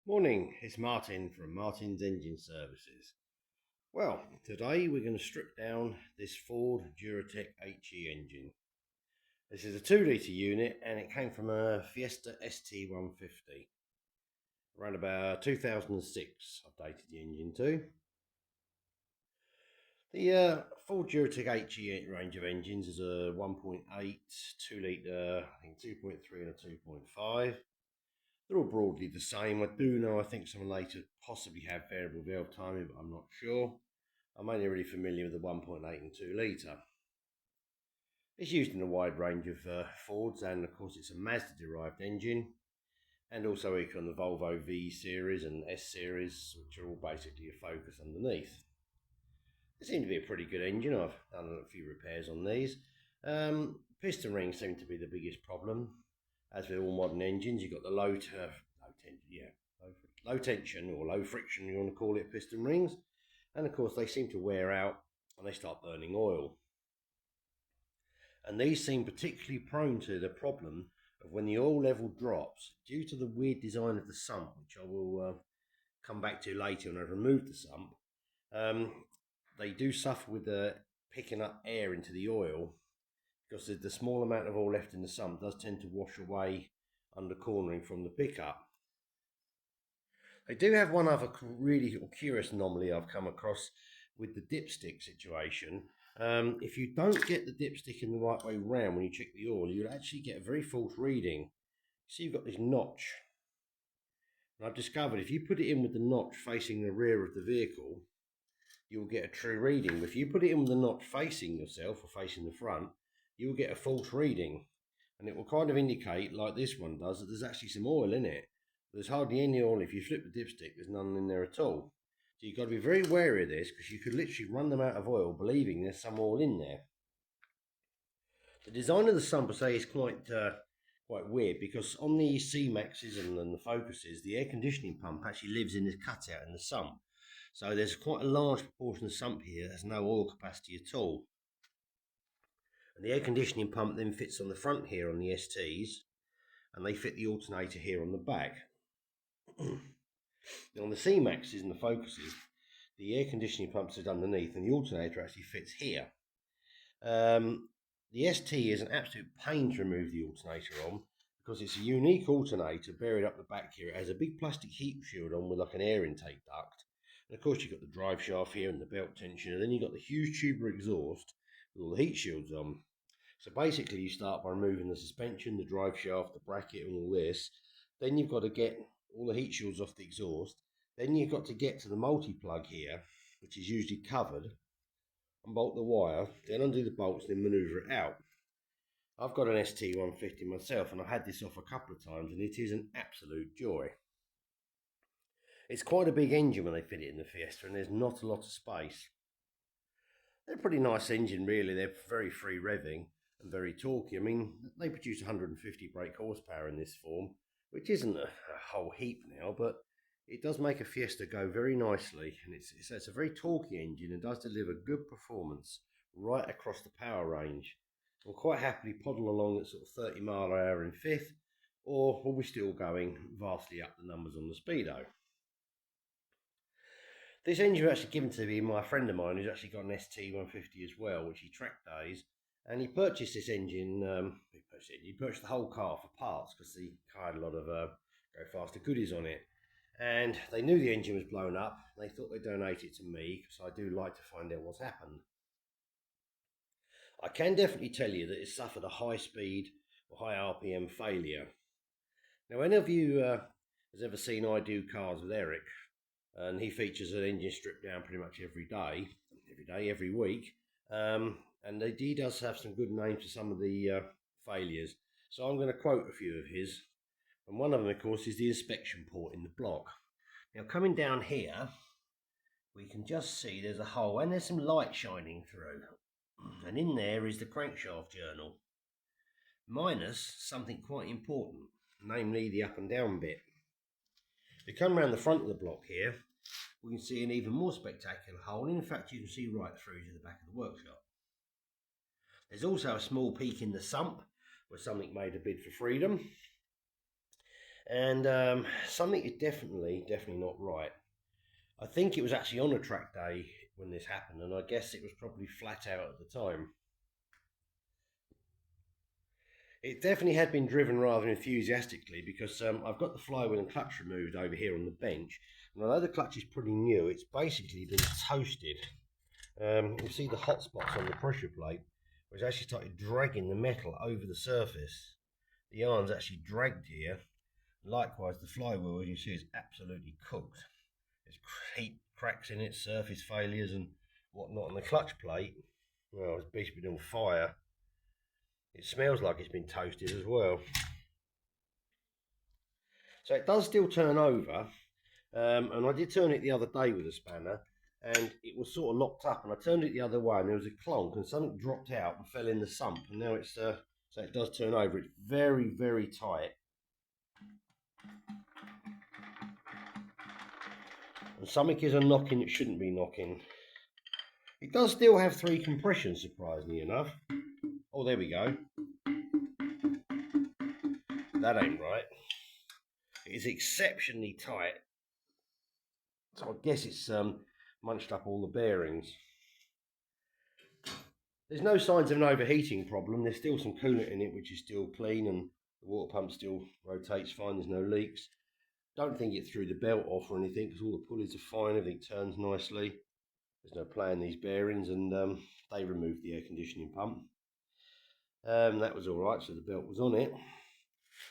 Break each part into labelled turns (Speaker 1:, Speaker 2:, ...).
Speaker 1: Morning, it's Martin from Martin's Engine Services. Well, today we're going to strip down this Ford Duratec HE engine. This is a 2 litre unit and it came from a Fiesta ST150. Around about 2006 I've dated the engine to. The Ford Duratec HE range of engines is a 1.8, 2 litre, I think 2.3 and a 2.5. They're all broadly the same. I do know I think some later possibly have variable valve timing, but I'm not sure. I'm only really familiar with the 1.8 and 2 litre. It's used in a wide range of Fords, and of course it's a Mazda derived engine, and also you can on the Volvo V series and S series, which are all basically a Focus underneath. It seems to be a pretty good engine. I've done a few repairs on these. Piston rings seem to be the biggest problem. As with all modern engines, you've got the low tension or low friction, you want to call it, piston rings. And of course, they seem to wear out and they start burning oil. And these seem particularly prone to the problem of when the oil level drops, due to the weird design of the sump, which I will come back to later when I've removed the sump. They do suffer with picking up air into the oil, because the small amount of oil left in the sump does tend to wash away under cornering from the pickup. They do have one other really curious anomaly I've come across with the dipstick situation. If you don't get the dipstick in the right way round when you check the oil, you'll actually get a very false reading. See, you've got this notch. And I've discovered if you put it in with the notch facing the rear of the vehicle, you'll get a true reading. If you put it in with the notch facing yourself or facing the front, you'll get a false reading, and it will kind of indicate, like this one does, that there's actually some oil in it. There's hardly any oil. If you flip the dipstick, there's none in there at all. So you've got to be very wary of this, because you could literally run them out of oil believing there's some oil in there. The design of the sump, I say, is quite weird, because on the C-Maxes and the Focuses, the air conditioning pump actually lives in this cutout in the sump. So there's quite a large proportion of sump here that has no oil capacity at all. And the air conditioning pump then fits on the front here on the STs, and they fit the alternator here on the back. Now on the C-Maxes and the Focuses, the air conditioning pump is underneath and the alternator actually fits here. The ST is an absolute pain to remove the alternator on, because it's a unique alternator buried up the back here. It has a big plastic heat shield on with like an air intake duct. And of course you've got the drive shaft here and the belt tensioner, and then you've got the huge tubular exhaust with all the heat shields on. So basically you start by removing the suspension, the drive shaft, the bracket and all this. Then you've got to get all the heat shields off the exhaust. Then you've got to get to the multi-plug here, which is usually covered, and bolt the wire, then undo the bolts, then manoeuvre it out. I've got an ST150 myself, and I've had this off a couple of times, and it is an absolute joy. It's quite a big engine when they fit it in the Fiesta, and there's not a lot of space. They're a pretty nice engine, really. They're very free revving and very torquey. I mean, they produce 150 brake horsepower in this form, which isn't a whole heap now, but it does make a Fiesta go very nicely, and it's a very torquey engine and does deliver good performance right across the power range. We'll quite happily poddle along at sort of 30 mile an hour in fifth, or we'll be still going vastly up the numbers on the speedo. This engine was actually given to me by a friend of mine who's actually got an ST150 as well, which he track days. And he purchased this engine, he purchased the whole car for parts, because the car had a lot of go faster goodies on it. And they knew the engine was blown up. They thought they'd donate it to me, because I do like to find out what's happened. I can definitely tell you that it suffered a high speed or high RPM failure. Now, any of you has ever seen I Do Cars with Eric, and he features an engine stripped down pretty much every day, every week. And he does have some good names for some of the failures. So I'm going to quote a few of his. And one of them, of course, is the inspection port in the block. Now, coming down here, we can just see there's a hole, and there's some light shining through. And in there is the crankshaft journal, minus something quite important, namely the up and down bit. If we come around the front of the block here, we can see an even more spectacular hole. In fact, you can see right through to the back of the workshop. There's also a small peak in the sump where something made a bid for freedom. And something is definitely not right. I think it was actually on a track day when this happened, and I guess it was probably flat out at the time. It definitely had been driven rather enthusiastically because I've got the flywheel and clutch removed over here on the bench, and although the clutch is pretty new, it's basically been toasted. You see the hot spots on the pressure plate, which actually started dragging the metal over the surface. The iron's actually dragged here. Likewise, the flywheel, as you see, is absolutely cooked. There's heat cracks in it, surface failures and whatnot. On the clutch plate, well, it's basically been on fire. It smells like it's been toasted as well. So it does still turn over, and I did turn it the other day with a spanner, and it was sort of locked up, and I turned it the other way, and there was a clonk, and something dropped out and fell in the sump, and now it's so it does turn over. It's very, very tight, and something is a knocking it shouldn't be knocking. It does still have 3 compressions, surprisingly enough. Oh, there we go. That ain't right. It is exceptionally tight. So I guess it's munched up all the bearings. There's no signs of an overheating problem. There's still some coolant in it, which is still clean, and the water pump still rotates fine. There's no leaks. Don't think it threw the belt off or anything because all the pulleys are fine. Everything turns nicely. There's no play in these bearings, and they removed the air conditioning pump. That was all right, so the belt was on it.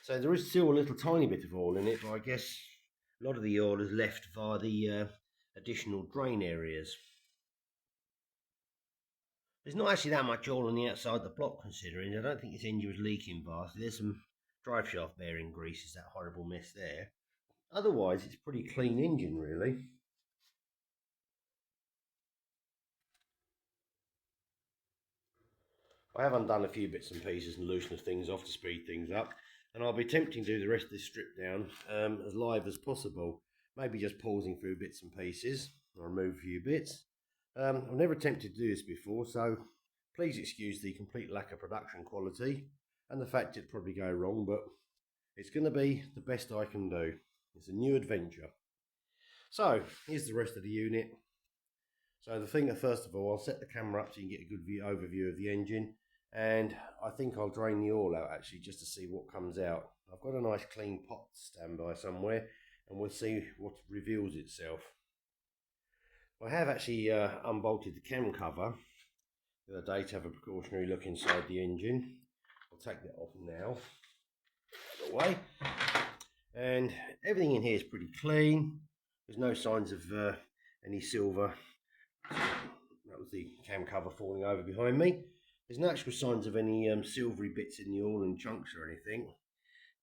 Speaker 1: So there is still a little tiny bit of oil in it, but I guess a lot of the oil is left via the additional drain areas. There's not actually that much oil on the outside of the block, considering I don't think this engine was leaking vastly. There's some drive shaft bearing grease, is that horrible mess there. Otherwise, it's a pretty clean engine, really. I have undone a few bits and pieces and loosened things off to speed things up, and I'll be attempting to do the rest of this strip down as live as possible. Maybe just pausing through bits and pieces. I'll remove a few bits. I've never attempted to do this before, so please excuse the complete lack of production quality and the fact it'd probably go wrong, but it's going to be the best I can do. It's a new adventure. So, here's the rest of the unit. So the thing that first of all, I'll set the camera up so you can get a good overview of the engine, and I think I'll drain the oil out actually just to see what comes out. I've got a nice clean pot standby somewhere, and we'll see what reveals itself. I have actually unbolted the cam cover the other day to have a precautionary look inside the engine. I'll take that off now. Away. And everything in here is pretty clean. There's no signs of any silver. That was the cam cover falling over behind me. There's no actual signs of any silvery bits in the oil and chunks or anything.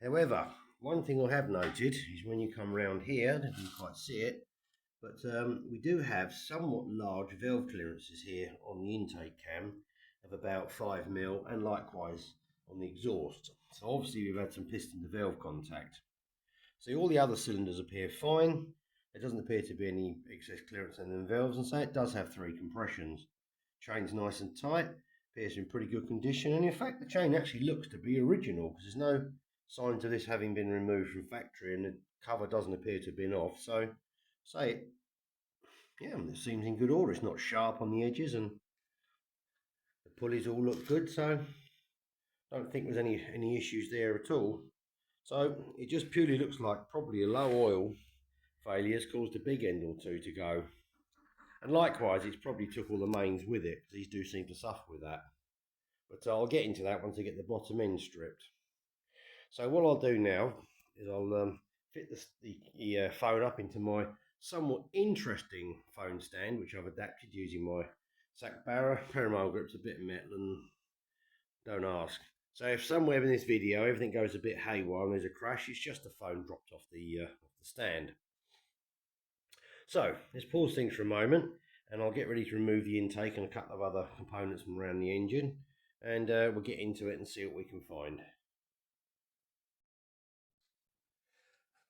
Speaker 1: However, one thing I have noted is when you come around here, you can quite see it, but we do have somewhat large valve clearances here on the intake cam of about 5mm, and likewise on the exhaust. So obviously we've had some piston to valve contact. So all the other cylinders appear fine. There doesn't appear to be any excess clearance in the valves, and so it does have 3 compressions. Chain's nice and tight, appears in pretty good condition, and in fact the chain actually looks to be original because there's no signs of this having been removed from factory, and the cover doesn't appear to have been off. So yeah, it seems in good order. It's not sharp on the edges, and the pulleys all look good, so don't think there's any issues there at all. So it just purely looks like probably a low oil failure has caused a big end or two to go, and likewise it's probably took all the mains with it, because these do seem to suffer with that. But I'll get into that once I get the bottom end stripped. So what I'll do now is I'll fit the phone up into my somewhat interesting phone stand, which I've adapted using my sack barra. Paramile grip's a bit of metal, and don't ask. So if somewhere in this video everything goes a bit haywire and there's a crash, it's just the phone dropped off the stand. So let's pause things for a moment, and I'll get ready to remove the intake and a couple of other components from around the engine, and we'll get into it and see what we can find.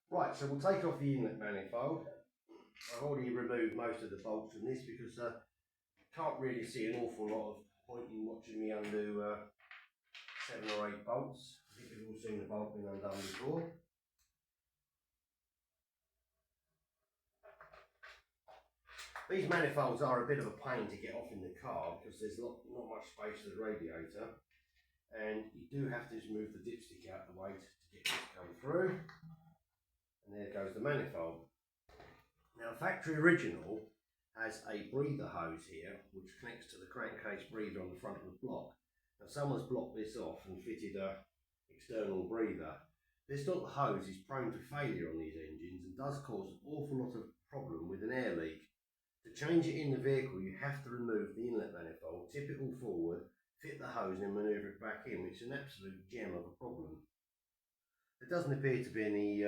Speaker 1: Right, so we'll take off the inlet manifold. I've already removed most of the bolts from this because I can't really see an awful lot of point in watching me undo 7 or 8 bolts. I think we've all seen the bolt being undone before. These manifolds are a bit of a pain to get off in the car because there's not much space for the radiator, and you do have to just move the dipstick out of the way to get this to come through. And there goes the manifold. Now, the factory original has a breather hose here which connects to the crankcase breather on the front of the block. Now, someone's blocked this off and fitted a external breather. This little hose is prone to failure on these engines and does cause an awful lot of problem with an air leak. To change it in the vehicle, you have to remove the inlet manifold, tip it all forward, fit the hose and manoeuvre it back in, which is an absolute gem of a problem. There doesn't appear to be any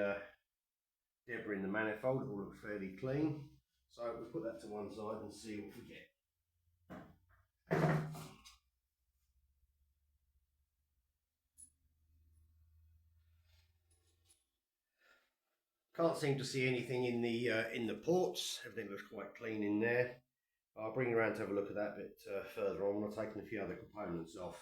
Speaker 1: debris in the manifold, it all looks fairly clean. So we'll put that to one side and see what we get. Can't seem to see anything in the ports. Everything looks quite clean in there. I'll bring you around to have a look at that a bit further on. I've taken a few other components off.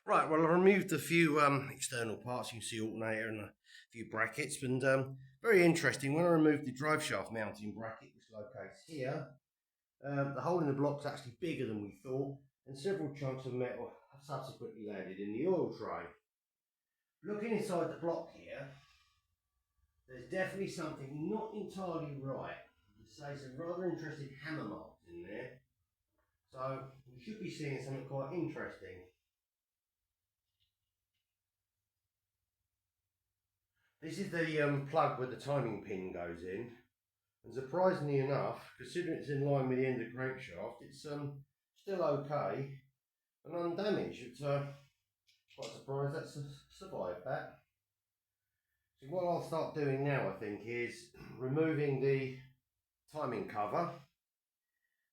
Speaker 1: Right, well, I removed a few external parts. You can see alternator and a few brackets, and very interesting. When I removed the drive shaft mounting bracket, which locates here, the hole in the block's actually bigger than we thought, and several chunks of metal have subsequently landed in the oil tray. Looking inside the block here, there's definitely something not entirely right. There's some rather interesting hammer marks in there, so we should be seeing something quite interesting. This is the plug where the timing pin goes in, and surprisingly enough, considering it's in line with the end of the crankshaft, it's still okay and undamaged. It's quite surprised that's survived that. So what I'll start doing now, I think, is removing the timing cover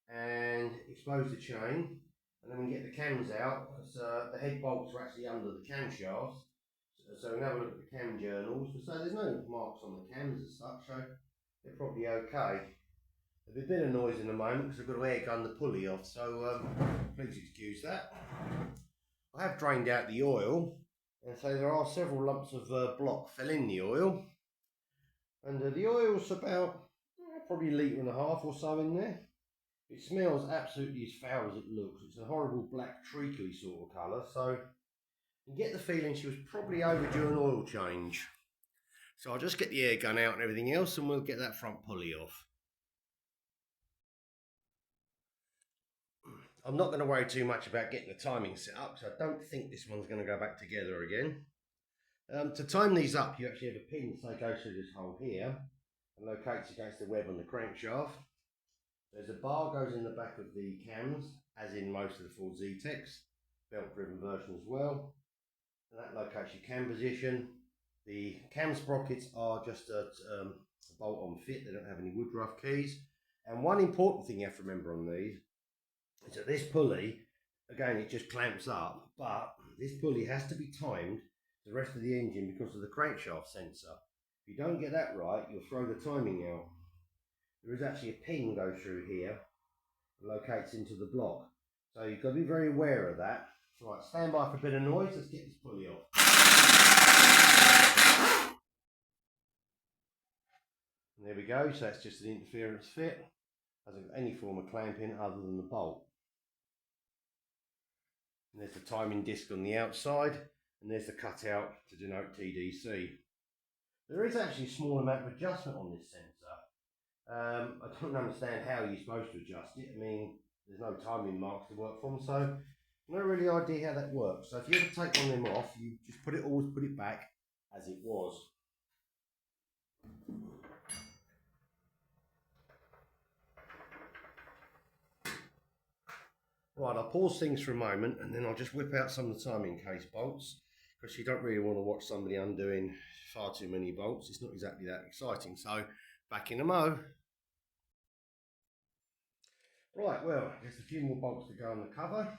Speaker 1: and expose the chain, and then we get the cams out, because the head bolts are actually under the camshafts. So we'll have a look at the cam journals. So there's no marks on the cams as such, so they're probably okay. There'll be a bit of noise in a moment because I've got to air gun the pulley off, so please excuse that. I have drained out the oil, and so there are several lumps of block fell in the oil. And the oil's about probably a litre and a half or so in there. It smells absolutely as foul as it looks. It's a horrible black treacly sort of colour, so you get the feeling she was probably overdue an oil change. So I'll just get the air gun out and everything else, and we'll get that front pulley off. I'm not going to worry too much about getting the timing set up, so I don't think this one's going to go back together again. To time these up, you actually have a pin that goes through this hole here and locates against the web on the crankshaft. There's a bar goes in the back of the cams, as in most of the Ford Z-Techs, belt-driven version as well. And that locates your cam position. The cam sprockets are just a bolt-on fit. They don't have any woodruff keys. And one important thing you have to remember on these is that this pulley, again, it just clamps up, but this pulley has to be timed to the rest of the engine because of the crankshaft sensor. If you don't get that right, you'll throw the timing out. There is actually a pin goes through here and locates into the block. So you've got to be very aware of that. Right, stand by for a bit of noise. Let's get this pulley off. And there we go. So that's just an interference fit. Hasn't got any form of clamping other than the bolt. And there's the timing disc on the outside, and there's the cutout to denote TDC. There is actually a small amount of adjustment on this sensor. I don't understand how you're supposed to adjust it. I mean, there's no timing marks to work from, so no really idea how that works. So if you ever take one of them off, you just always put it back as it was. Right, I'll pause things for a moment and then I'll just whip out some of the timing case bolts, because you don't really want to watch somebody undoing far too many bolts. It's not exactly that exciting. So back in a mo. Right, well, just a few more bolts to go on the cover.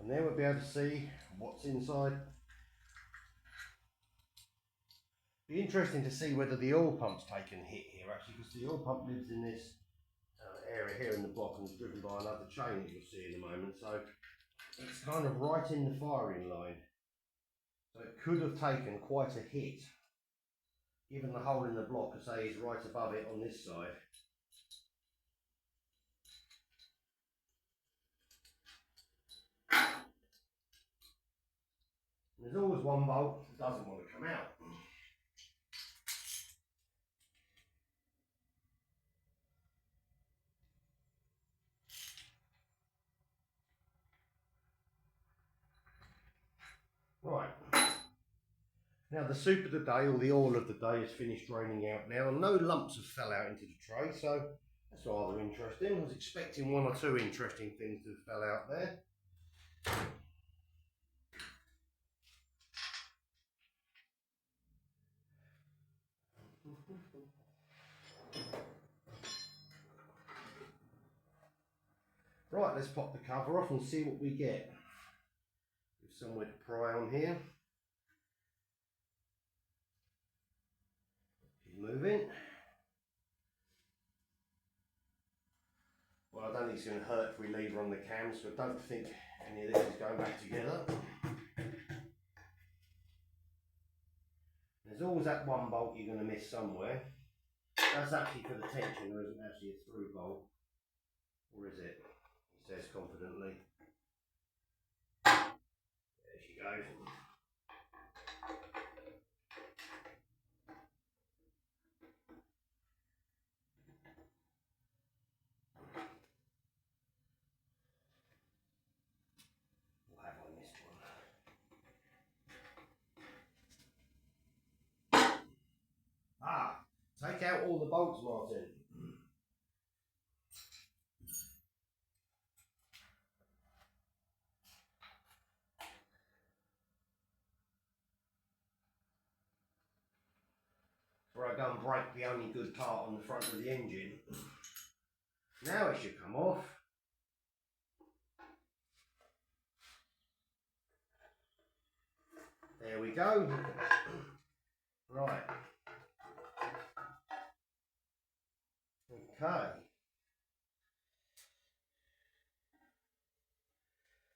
Speaker 1: And then we'll be able to see what's inside. Be interesting to see whether the oil pump's taken a hit here actually, because the oil pump lives in this area here in the block and is driven by another chain that you'll see in a moment. So it's kind of right in the firing line. So it could have taken quite a hit, given the hole in the block, as I say, is right above it on this side. And there's always one bolt that doesn't want to come out. Right. Now the soup of the day, or the oil of the day, is finished draining out now, and no lumps have fell out into the tray, so that's rather interesting. I was expecting one or two interesting things to fell out there. Right, let's pop the cover off and see what we get. There's somewhere to pry on here. Keep moving. Well, I don't think it's going to hurt if we leave her on the cam, so I don't think any of this is going back together. There's always that one bolt you're going to miss somewhere. That's actually for the tensioner, isn't actually a through bolt. Or is it? He says confidently. There she goes. What have I missed one? Ah! Take out all the bolts, Martin. Before I go and break the only good part on the front of the engine. Now it should come off. There we go. Right. Okay.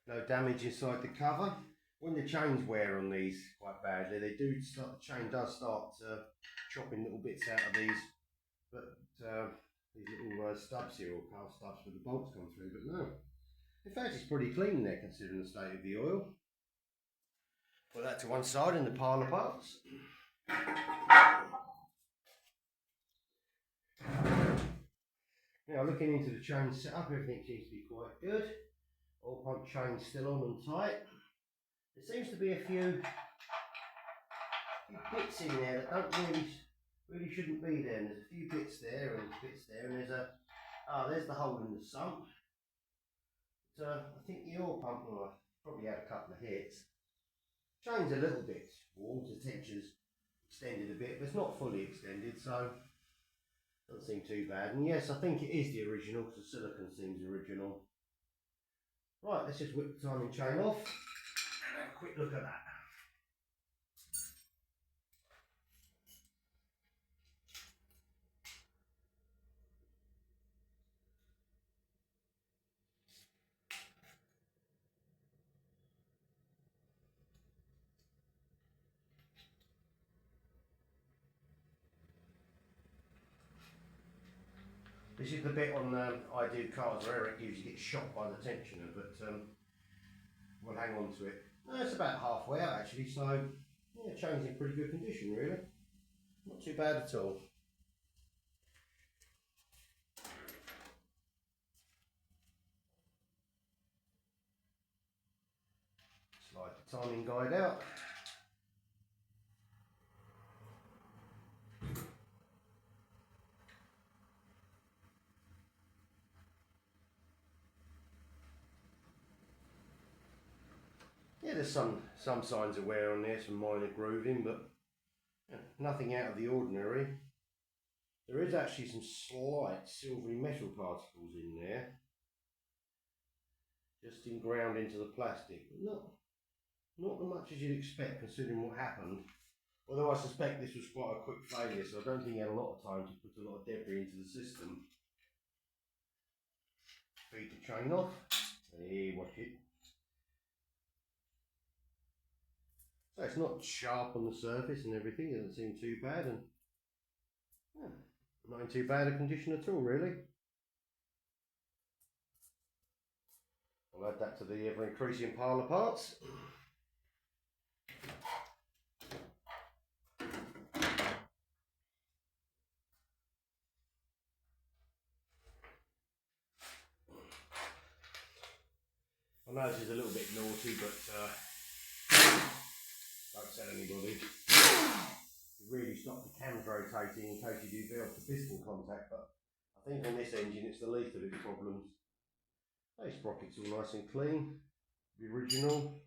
Speaker 1: No damage inside the cover. When the chains wear on these quite badly, they do start, the chain does start chopping little bits out of these, but these little stubs here, or car stubs where the bolts come through, but no. In fact, it's pretty clean there considering the state of the oil. Put that to one side in the pile of parts. Now looking into the chain setup, everything seems to be quite good. Oil pump chain still on and tight. There seems to be a few bits in there that don't really shouldn't be there. And there's a few bits there and bits there, and there's the hole in the sump. But, I think the oil pump probably had a couple of hits. Chain's a little bit worn, the tension's extended a bit, but it's not fully extended, so doesn't seem too bad. And yes, I think it is the original because the silicone seems original. Right, let's just whip the timing chain off and have a quick look at that. This is the bit on I do cars where Eric usually gets shot by the tensioner, but we'll hang on to it. No, it's about halfway out actually, so yeah, chain's in pretty good condition really. Not too bad at all. Slide the timing guide out. Yeah, there's some signs of wear on there, some minor grooving, but yeah, nothing out of the ordinary. There is actually some slight silvery metal particles in there, just ground into the plastic, but not as much as you'd expect considering what happened. Although I suspect this was quite a quick failure, so I don't think he had a lot of time to put a lot of debris into the system. Feed the chain off. Hey, watch it. So it's not sharp on the surface and everything, it doesn't seem too bad, and yeah, not in too bad a condition at all really. I'll add that to the ever increasing pile of parts. I know this is a little bit naughty, but don't tell anybody. You really stop the cams rotating in case you do veer off the piston contact, but I think on this engine it's the least of its problems. Those sprockets all nice and clean, the original,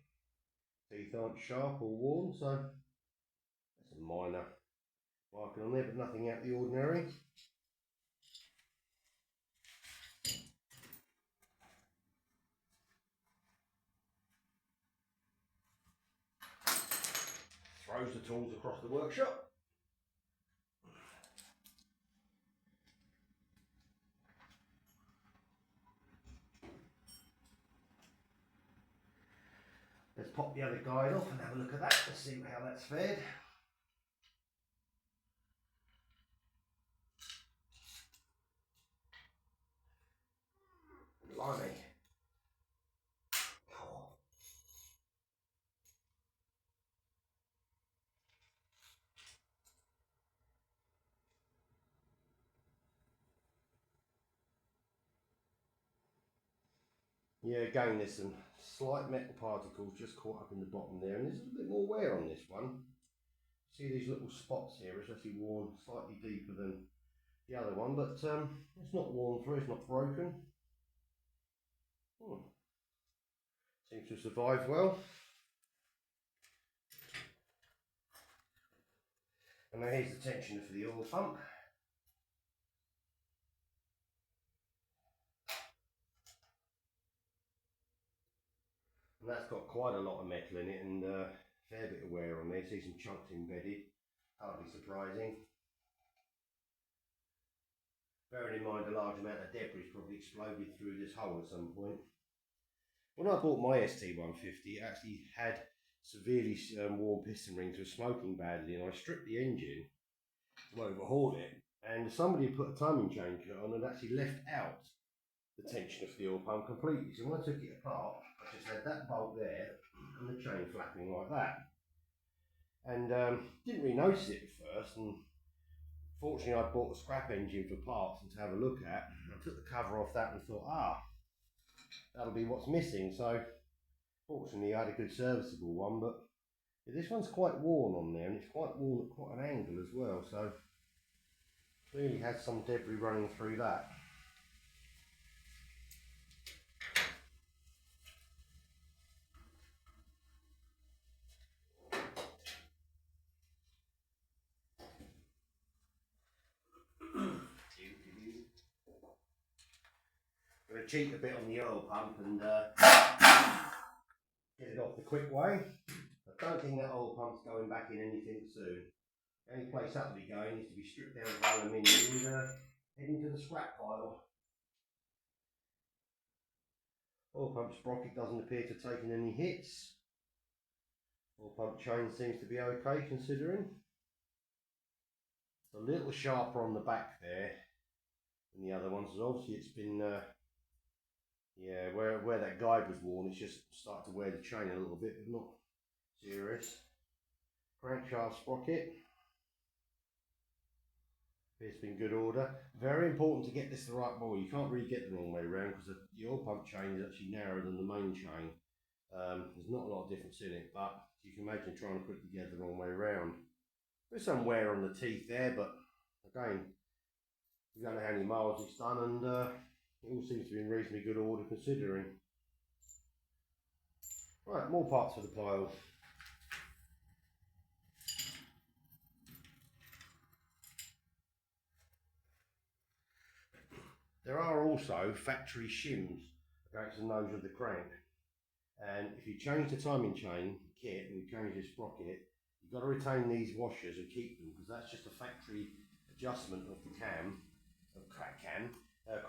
Speaker 1: teeth aren't sharp or worn, so that's a minor marking on there, but nothing out of the ordinary. Throws the tools across the workshop. Let's pop the other guide off and have a look at that. Let's see how that's fared. Blimey. Yeah, again, there's some slight metal particles just caught up in the bottom there, and there's a bit more wear on this one. See these little spots here, it's actually worn slightly deeper than the other one, but it's not worn through, it's not broken. Seems to have survived well. And now here's the tensioner for the oil pump. And that's got quite a lot of metal in it and a fair bit of wear on there. See some chunks embedded, hardly surprising. Bearing in mind a large amount of debris probably exploded through this hole at some point. When I bought my ST150, it actually had severely worn piston rings were smoking badly, and I stripped the engine to overhaul it, and somebody had put a timing chain on and actually left out the tensioner for the oil pump completely. So when I took it apart, I just had that bolt there and the chain flapping like that, and didn't really notice it at first. And fortunately, I bought a scrap engine for parts and to have a look at. I took the cover off that and thought, that'll be what's missing. So fortunately, I had a good serviceable one, but this one's quite worn on there, and it's quite worn at quite an angle as well. So clearly has some debris running through that. I'm going to cheat a bit on the oil pump and get it off the quick way. I don't think that oil pump's going back in anything soon. The only place that will be going is to be stripped down of aluminium and heading to the scrap pile. Oil pump sprocket doesn't appear to have taken any hits. Oil pump chain seems to be okay considering. It's a little sharper on the back there than the other ones, so obviously it's been yeah, where that guide was worn, it's just started to wear the chain a little bit, but not serious. Crankshaft sprocket. It's been good order. Very important to get this the right way. You can't really get the wrong way around because the oil pump chain is actually narrower than the main chain. There's not a lot of difference in it, but you can imagine trying to put it together the wrong way around. There's some wear on the teeth there, but again, we don't know how many miles it's done, and it all seems to be in reasonably good order considering. Right, more parts for the pile. also factory shims against the nose of the crank. And if you change the timing chain kit and you change this sprocket, you've got to retain these washers and keep them, because that's just a factory adjustment of the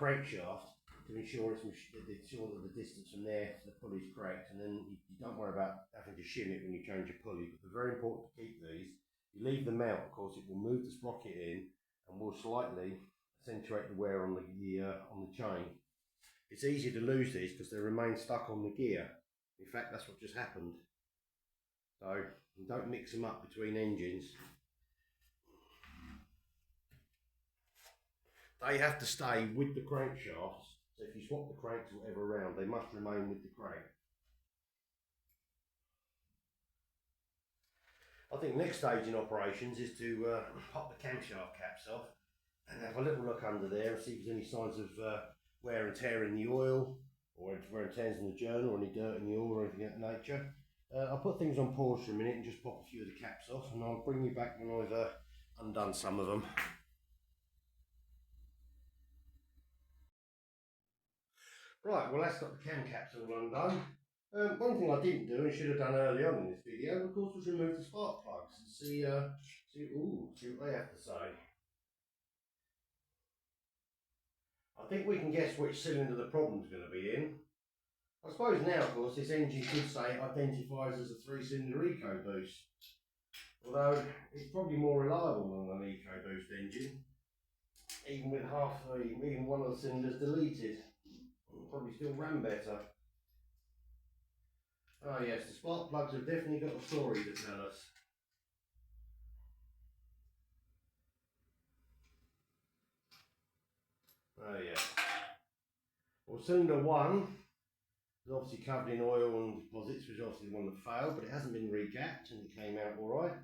Speaker 1: crankshaft, to ensure that the distance from there to the pulley is correct, and then you don't worry about having to shim it when you change your pulley. But they're very important to keep these. If you leave them out, of course, it will move the sprocket in and will slightly accentuate the wear on the chain. It's easy to lose these because they remain stuck on the gear. In fact, that's what just happened. So don't mix them up between engines. They have to stay with the crankshafts. So if you swap the cranks or whatever around, they must remain with the crank. I think next stage in operations is to pop the camshaft caps off and have a little look under there and see if there's any signs of wear and tear in the oil, or wear and tears in the journal, or any dirt in the oil or anything of that nature. I'll put things on pause for a minute and just pop a few of the caps off, and I'll bring you back when I've undone some of them. Right, well, that's got the cam caps all undone. One thing I didn't do and should have done early on in this video, of course, was remove the spark plugs and see what they have to say. I think we can guess which cylinder the problem's going to be in. I suppose now, of course, this engine could say it identifies as a 3-cylinder EcoBoost, although it's probably more reliable than an EcoBoost engine, even with even one of the cylinders deleted. Probably still ran better. Oh yes, the spark plugs have definitely got a story to tell us. Oh yeah. Well, cylinder 1 is obviously covered in oil and deposits, which is obviously the one that failed, but it hasn't been regapped and it came out alright.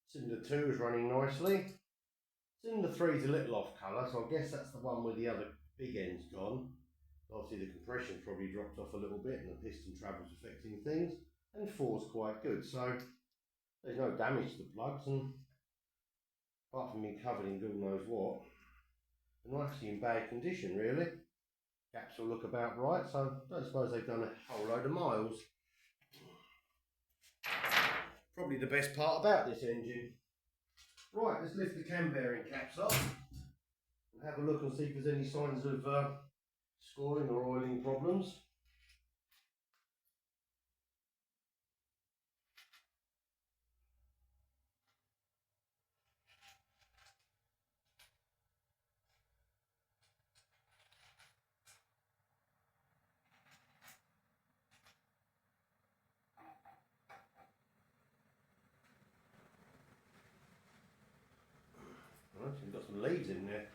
Speaker 1: Cylinder 2 is running nicely. Cylinder 3 is a little off colour, so I guess that's the one where the other big end's gone. Obviously the compression probably dropped off a little bit and the piston travel's affecting things. And 4's quite good, so there's no damage to the plugs, and apart from being covered in God knows what, they're not actually in bad condition really. Gaps will look about right, so I don't suppose they've done a whole load of miles. Probably the best part about this engine. Right, let's lift the cam bearing caps off and have a look and see if there's any signs of scoring or oiling problems. Right, so we've got some leaves in there.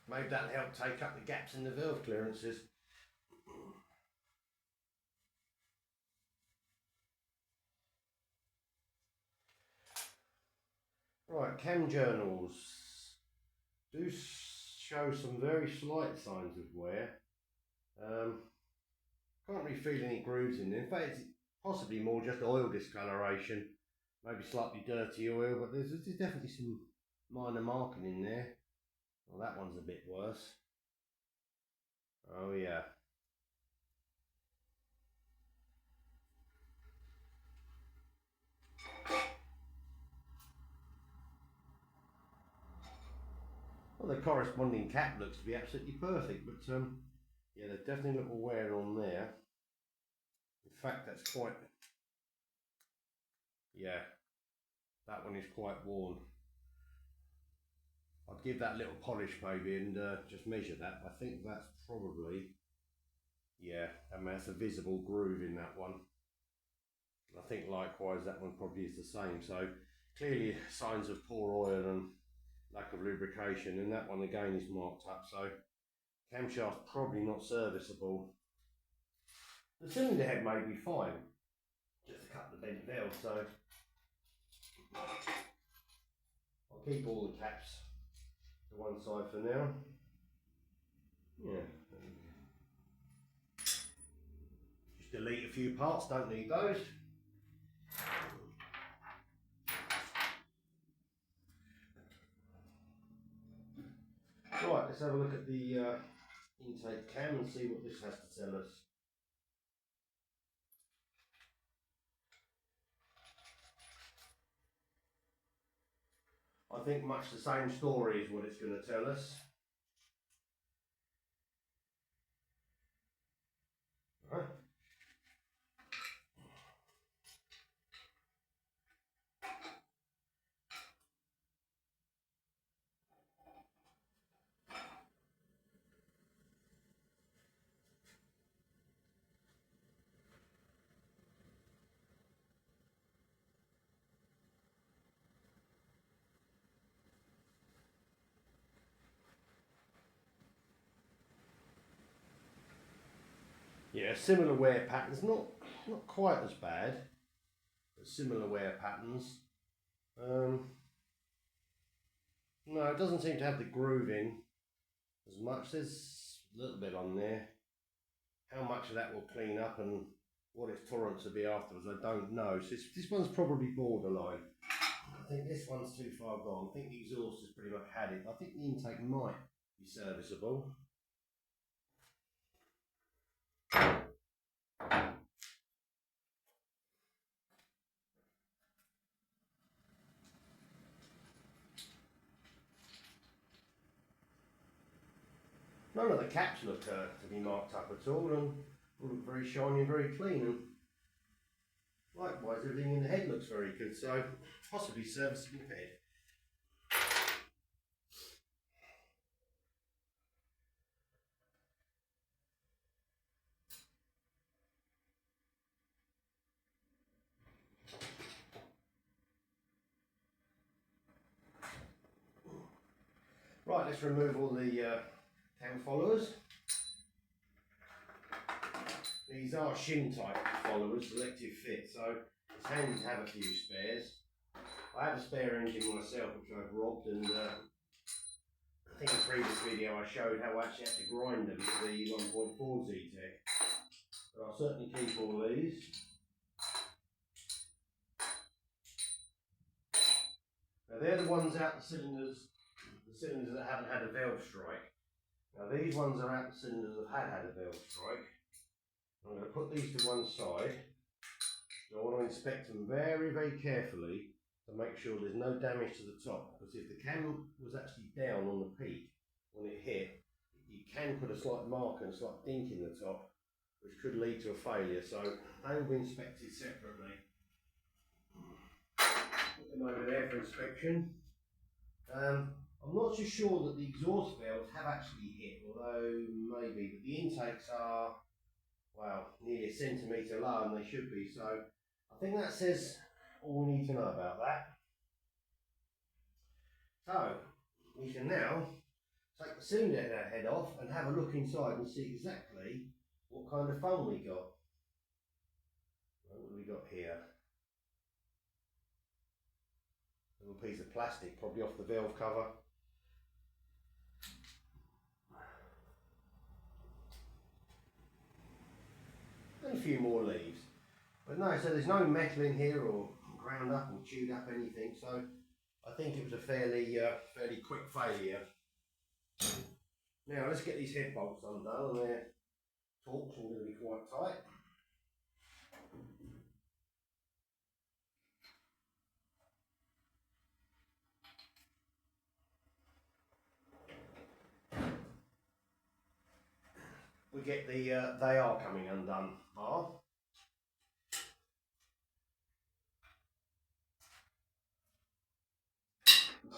Speaker 1: Maybe that'll help take up the gaps in the valve clearances. Right, cam journals do show some very slight signs of wear. Can't really feel any grooves in there. In fact, it's possibly more just oil discoloration, maybe slightly dirty oil, but there's definitely some minor marking in there. Well, that one's a bit worse. Oh yeah. Well, the corresponding cap looks to be absolutely perfect, but yeah, there's definitely a little wear on there. In fact, that's quite, yeah, that one is quite worn. I'd give that a little polish maybe and just measure that. I think that's probably, yeah, I mean, that's a visible groove in that one. I think likewise that one probably is the same. So clearly signs of poor oil and lack of lubrication, and that one again is marked up. So camshaft probably not serviceable. The cylinder head may be fine, just a couple of bent valves. So I'll keep all the caps to one side for now. Yeah. Just delete a few parts, don't need those. Right, let's have a look at the intake cam and see what this has to tell us. I think much the same story is what it's going to tell us. Right. Yeah, similar wear patterns, not quite as bad, but similar wear patterns. No, it doesn't seem to have the grooving as much. There's a little bit on there. How much of that will clean up and what its tolerance will be afterwards, I don't know. So this one's probably borderline. I think this one's too far gone. I think the exhaust has pretty much had it. I think the intake might be serviceable. None of the caps look to be marked up at all, and look very shiny and very clean. And likewise, everything in the head looks very good, so possibly serviceable head. Right, let's remove all the cam followers. These are shim type followers, selective fit, so it's handy to have a few spares. I have a spare engine myself which I've robbed, and I think in a previous video I showed how I actually had to grind them to the 1.4 duratec. But I'll certainly keep all these. Now they're the ones out the cylinders that haven't had a valve strike. Now these ones are out the cylinders that have had a valve strike. I'm going to put these to one side. So I want to inspect them very, very carefully to make sure there's no damage to the top. Because if the cam was actually down on the peak when it hit, you can put a slight mark and a slight dink in the top, which could lead to a failure. So they will be inspected separately. Put them over there for inspection. I'm not so sure that the exhaust valves have actually hit, although maybe, but the intakes are, well, nearly a centimetre lower than they should be, so I think that says all we need to know about that. So, we can now take the cylinder head off and have a look inside and see exactly what kind of foam we got. What have we got here? A little piece of plastic, probably off the valve cover. And a few more leaves. But no, so there's no metal in here or ground up or chewed up anything, so I think it was a fairly quick failure. Now let's get these head bolts undone, and they're taut and going to be quite tight. We get the they are coming undone bar.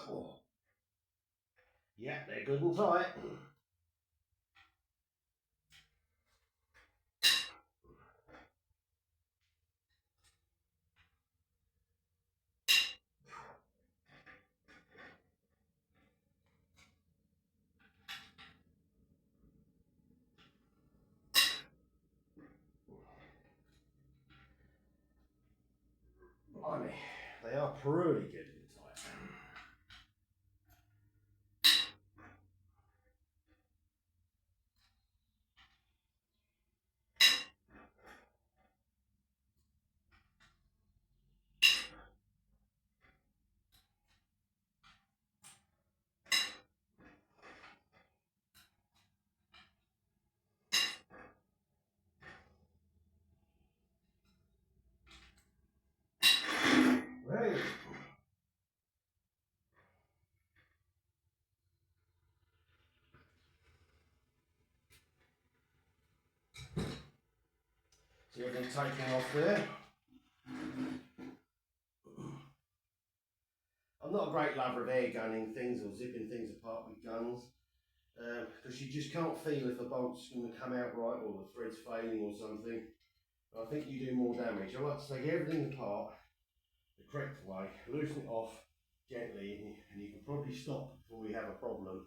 Speaker 1: Oh. Yeah, they're good and tight. Blimey, they are pretty good and tight. taking off there. I'm not a great lover of air gunning things or zipping things apart with guns, because you just can't feel if a bolt's going to come out right or the thread's failing or something. I think you do more damage. I like to take everything apart the correct way, loosen it off gently, and you can probably stop before we have a problem.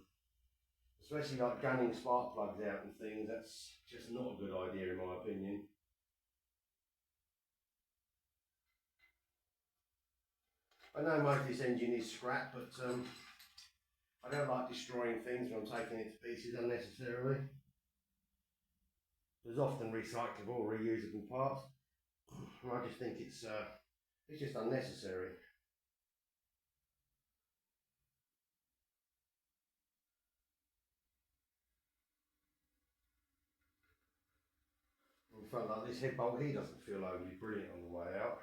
Speaker 1: Especially like gunning spark plugs out and things, that's just not a good idea in my opinion. I know most of this engine is scrap, but I don't like destroying things when I'm taking it to pieces unnecessarily. There's often recyclable or reusable parts, and I just think it's just unnecessary. In front, like this head bolt here doesn't feel overly brilliant on the way out.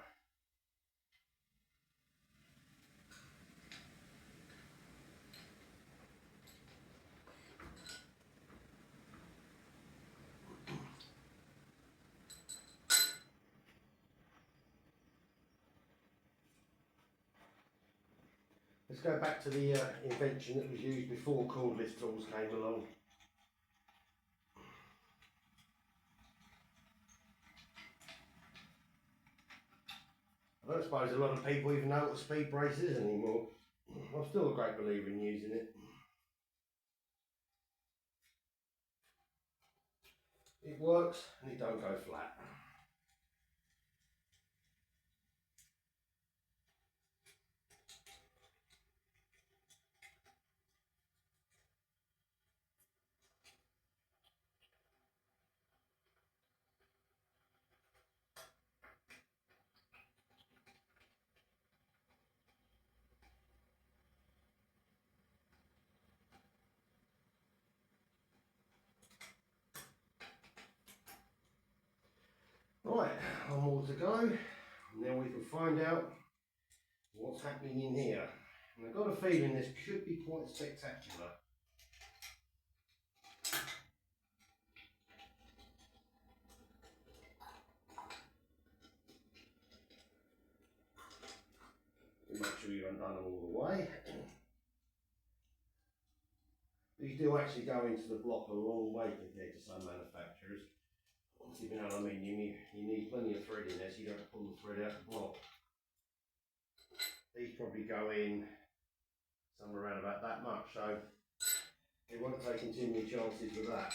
Speaker 1: Let's go back to the invention that was used before cordless tools came along. I don't suppose a lot of people even know what a speed brace is anymore. I'm still a great believer in using it. It works and it don't go flat. Right, one more to go, and then we can find out what's happening in here. And I've got a feeling this could be quite spectacular. Make sure you undone them all the way. These do actually go into the block a long way compared to some manufacturers. If you know what I mean, you need plenty of thread in there, so you don't pull the thread out the block. These probably go in somewhere around about that much, so it won't take too many chances with that.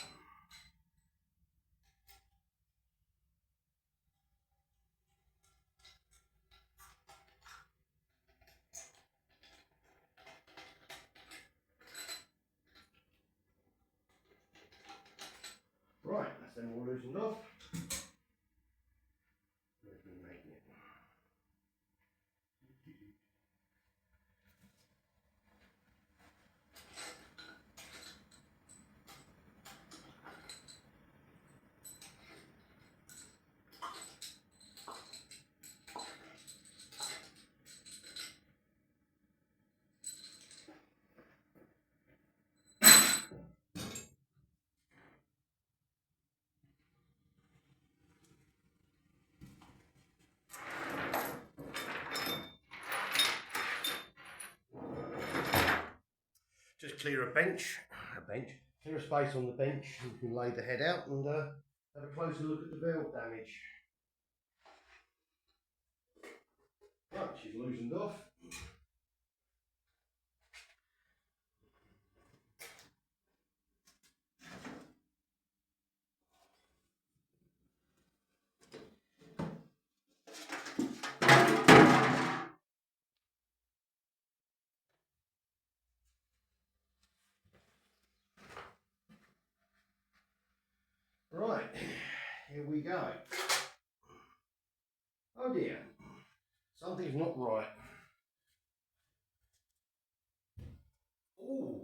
Speaker 1: Right, that's them all loosened off. Just clear a bench, clear a space on the bench, you can lay the head out and have a closer look at the valve damage. Right, she's loosened off. Right, here we go. Oh dear, something's not right. Ooh.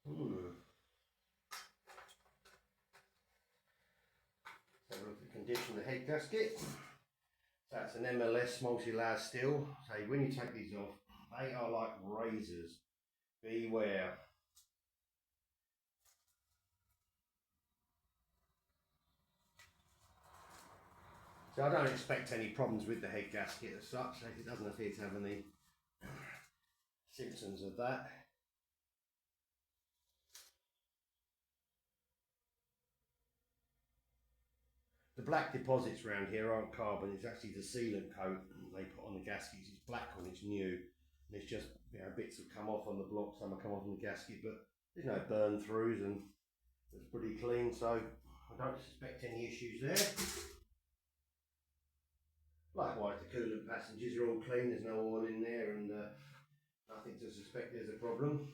Speaker 1: Let's have a look at the condition of the head gasket. That's an MLS multi-layer steel. So when you take these off, they are like razors. Beware. So I don't expect any problems with the head gasket as such. It doesn't appear to have any symptoms of that. The black deposits around here aren't carbon, it's actually the sealant coat they put on the gaskets. It's black when it's new, and it's just, you know, bits have come off on the block, some have come off on the gasket, but there's no burn throughs and it's pretty clean, so I don't suspect any issues there. Likewise, the coolant passengers are all clean, there's no oil in there, and nothing to suspect there's a problem.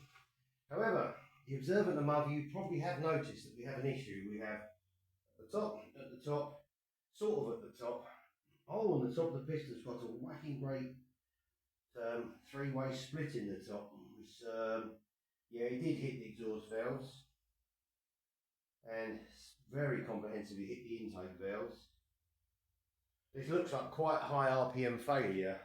Speaker 1: However, the observant above you probably have noticed that we have an issue. We have at the top, sort of at the top, on the top of the piston's got a whacking great three-way split in the top. Which, yeah, it did hit the exhaust valves and very comprehensively hit the intake valves. This looks like quite high RPM failure.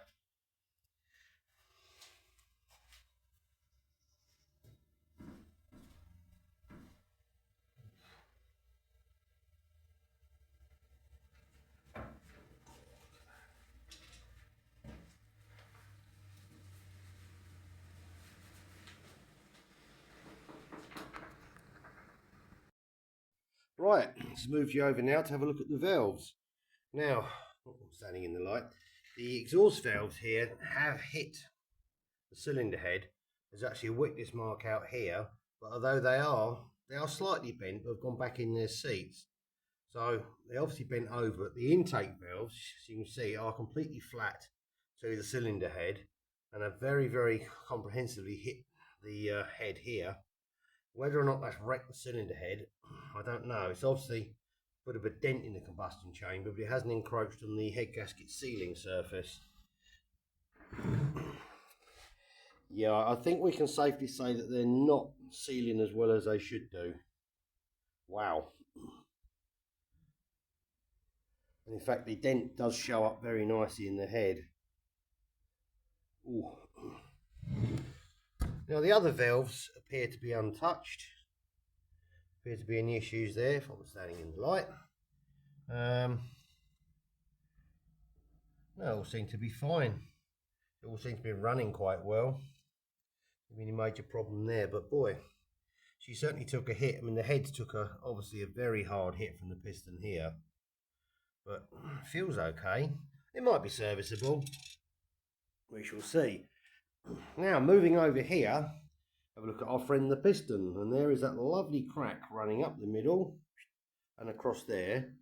Speaker 1: Right, let's move you over now to have a look at the valves. Now, I'm standing in the light. The exhaust valves here have hit the cylinder head. There's actually a witness mark out here, but although they are slightly bent, but have gone back in their seats. So they obviously bent over. The intake valves, as you can see, are completely flat to the cylinder head and have very, very comprehensively hit the head here. Whether or not that's wrecked the cylinder head, I don't know. It's obviously put a bit of a dent in the combustion chamber, but it hasn't encroached on the head gasket sealing surface. Yeah, I think we can safely say that they're not sealing as well as they should do. Wow. And in fact, the dent does show up very nicely in the head. Ooh. Now the other valves appear to be untouched. Appear to be any issues there if I'm standing in the light. They all seem to be fine. It all seems to be running quite well. Any major problem there, but boy, she certainly took a hit. I mean, the head took obviously a very hard hit from the piston here, but feels okay. It might be serviceable. We shall see. Now, moving over here, have a look at our friend the piston, and there is that lovely crack running up the middle and across there.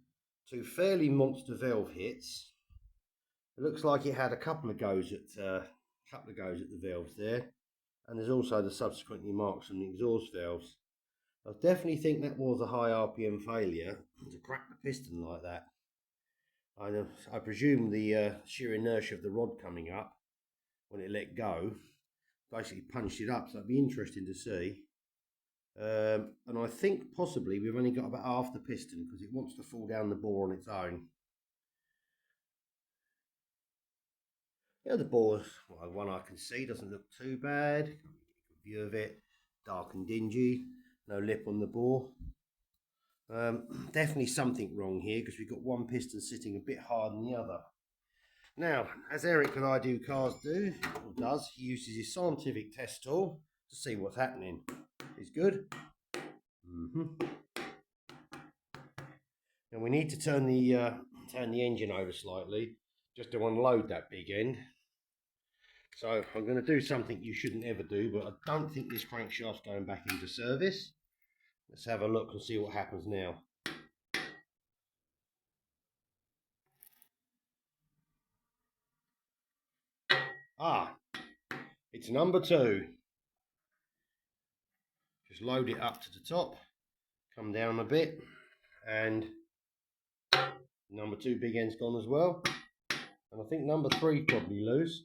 Speaker 1: Two fairly monster valve hits. It looks like it had a couple of goes at the valves there, and there's also the subsequently marks on the exhaust valves. I definitely think that was a high RPM failure to crack the piston like that. I presume the sheer inertia of the rod coming up when it let go basically punched it up, so it'd be interesting to see. And I think possibly we've only got about half the piston because it wants to fall down the bore on its own. Yeah, the bore, well, one I can see doesn't look too bad. Good view of it, dark and dingy, no lip on the bore. Definitely something wrong here because we've got one piston sitting a bit harder than the other. Now, as Eric and I do cars does, he uses his scientific test tool to see what's happening. It's good. And we need to turn the engine over slightly just to unload that big end. So I'm going to do something you shouldn't ever do, but I don't think this crankshaft's going back into service. Let's have a look and see what happens now. Ah, it's number 2. Just load it up to the top, come down a bit, and number 2 big end's gone as well. And I think number 3 probably loose.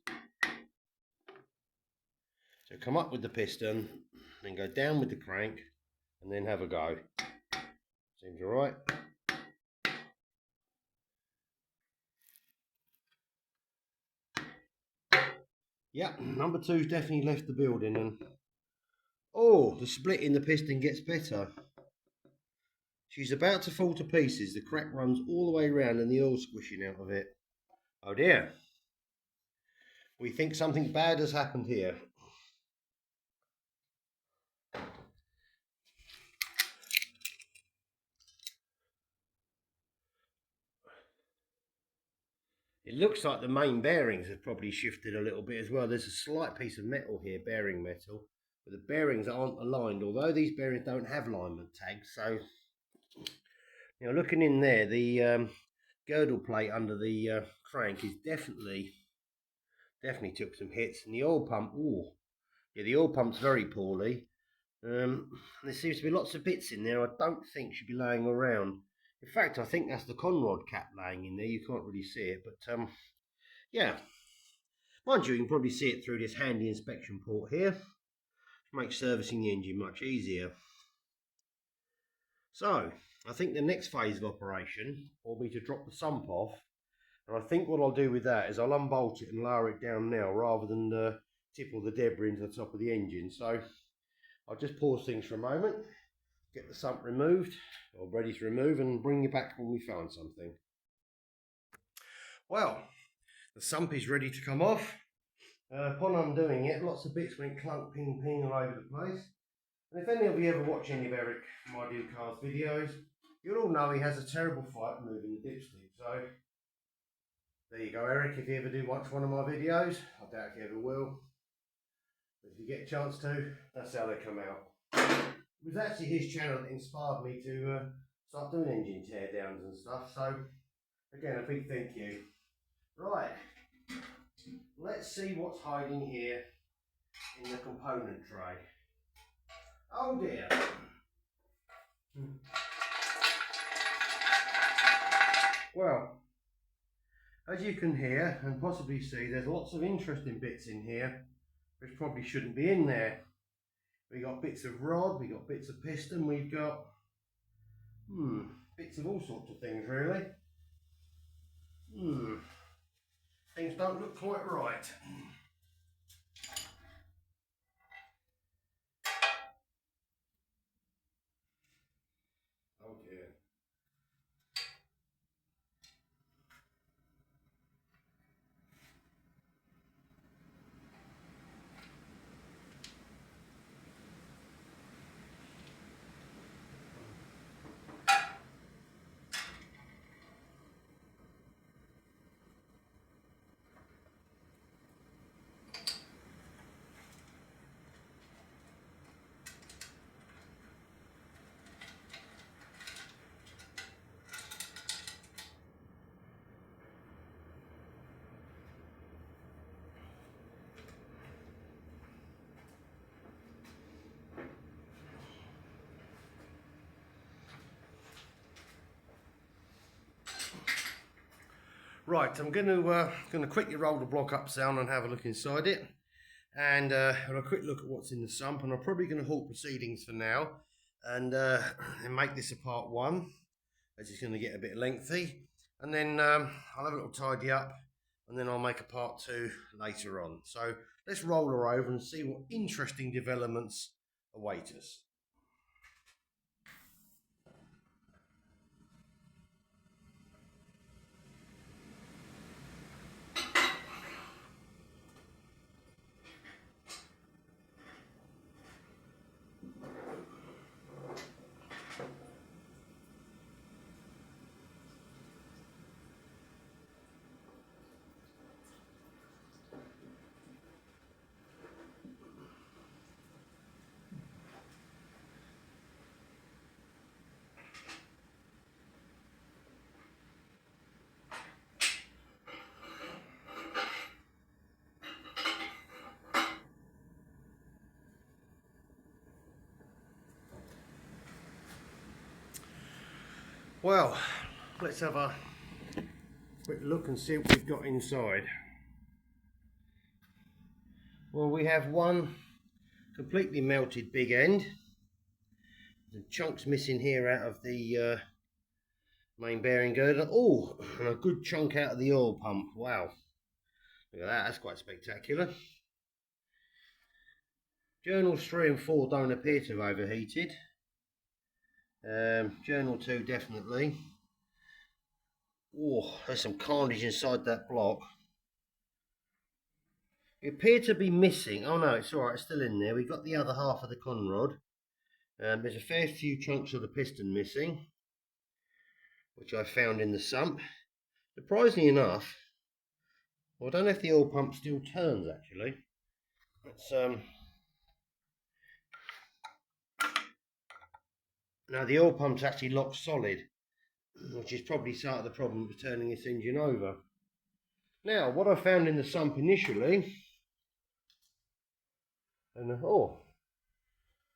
Speaker 1: So come up with the piston, then go down with the crank, and then have a go. Seems alright. Yep, number two's definitely left the building, and oh, the split in the piston gets better. She's about to fall to pieces. The crack runs all the way around and the oil's squishing out of it. Oh dear. We think something bad has happened here. It looks like the main bearings have probably shifted a little bit as well. There's a slight piece of metal here, bearing metal, but the bearings aren't aligned, although these bearings don't have alignment tags. So, you know, looking in there, the girdle plate under the crank is definitely took some hits, and the oil pump, ooh, yeah, the oil pump's very poorly. There seems to be lots of bits in there I don't think should be laying around. In fact, I think that's the conrod cap laying in there. You can't really see it, but yeah. Mind you, you can probably see it through this handy inspection port here, which makes servicing the engine much easier. So, I think the next phase of operation will be to drop the sump off, and I think what I'll do with that is I'll unbolt it and lower it down now rather than tip all the debris into the top of the engine. So I'll just pause things for a moment, get the sump removed, or ready to remove, and bring you back when we found something. Well, the sump is ready to come off. Upon undoing it, lots of bits went clunk, ping, ping all over the place. And if any of you ever watch any of Eric My Do Cars videos, you'll all know he has a terrible fight moving the dipstick. So there you go, Eric. If you ever do watch one of my videos, I doubt you ever will, but if you get a chance to, that's how they come out. It was actually his channel that inspired me to start doing engine teardowns and stuff. So again, a big thank you. Right, let's see what's hiding here in the component tray. Oh dear. Well, as you can hear and possibly see, there's lots of interesting bits in here which probably shouldn't be in there. We got bits of rod, we got bits of piston, we've got bits of all sorts of things really. Things don't look quite right. Oh dear. Right, I'm going to quickly roll the block up down and have a look inside it, and have a quick look at what's in the sump. And I'm probably going to halt proceedings for now, and make this a part one, as it's going to get a bit lengthy. And then I'll have a little tidy up, and then I'll make a part two later on. So let's roll her over and see what interesting developments await us. Well, let's have a quick look and see what we've got inside. Well, we have one completely melted big end. The chunks missing here out of the main bearing girder. Oh, and a good chunk out of the oil pump. Wow, look at that, that's quite spectacular. Journals 3 and 4 don't appear to have overheated. Journal 2 definitely. Oh, there's some carnage inside that block. It appeared to be missing. Oh no, it's alright, it's still in there. We've got the other half of the conrod. There's a fair few chunks of the piston missing, which I found in the sump. Surprisingly enough, well, I don't know if the oil pump still turns actually. It's now the oil pump's actually locked solid, which is probably part of the problem with turning this engine over. Now, what I found in the sump initially, and oh,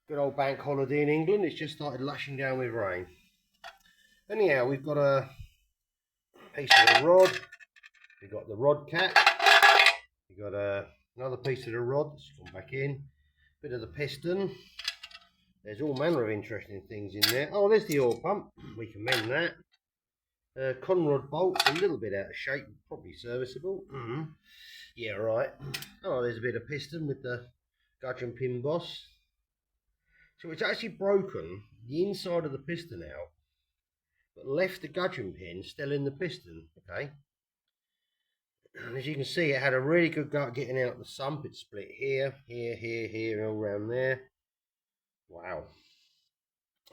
Speaker 1: good old bank holiday in England, it's just started lashing down with rain. Anyhow, we've got a piece of the rod, we've got the rod cap, we've got another piece of the rod that's gone back in, bit of the piston. There's all manner of interesting things in there. Oh, there's the oil pump, we can mend that. Conrod bolts, a little bit out of shape, probably serviceable. Yeah, right. Oh, there's a bit of piston with the gudgeon pin boss. So it's actually broken the inside of the piston out, but left the gudgeon pin still in the piston, okay? And as you can see, it had a really good go at getting out the sump. It split here, here, here, here, and all around there. Wow.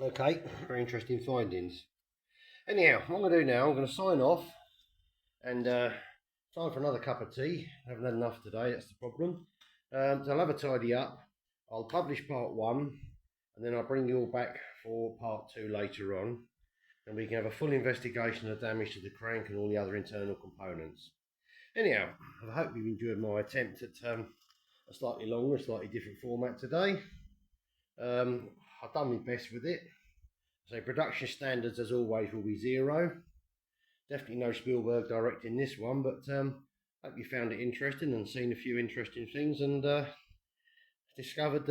Speaker 1: Okay, very interesting findings. Anyhow, what I'm going to do now, I'm going to sign off, and time for another cup of tea. I haven't had enough today, that's the problem. So I'll have a tidy up. I'll publish part 1, and then I'll bring you all back for part 2 later on, and we can have a full investigation of the damage to the crank and all the other internal components. Anyhow, I hope you've enjoyed my attempt at a slightly longer, slightly different format today. I've done my best with it. So production standards, as always, will be 0. Definitely no Spielberg directing this one, but hope you found it interesting and seen a few interesting things, and discovered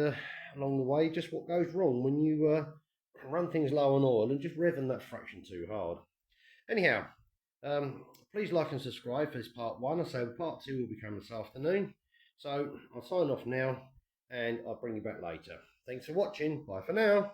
Speaker 1: along the way just what goes wrong when you run things low on oil and just revving that fraction too hard. Anyhow, please like and subscribe for this part 1. I say part 2 will become this afternoon. So I'll sign off now, and I'll bring you back later. Thanks for watching. Bye for now.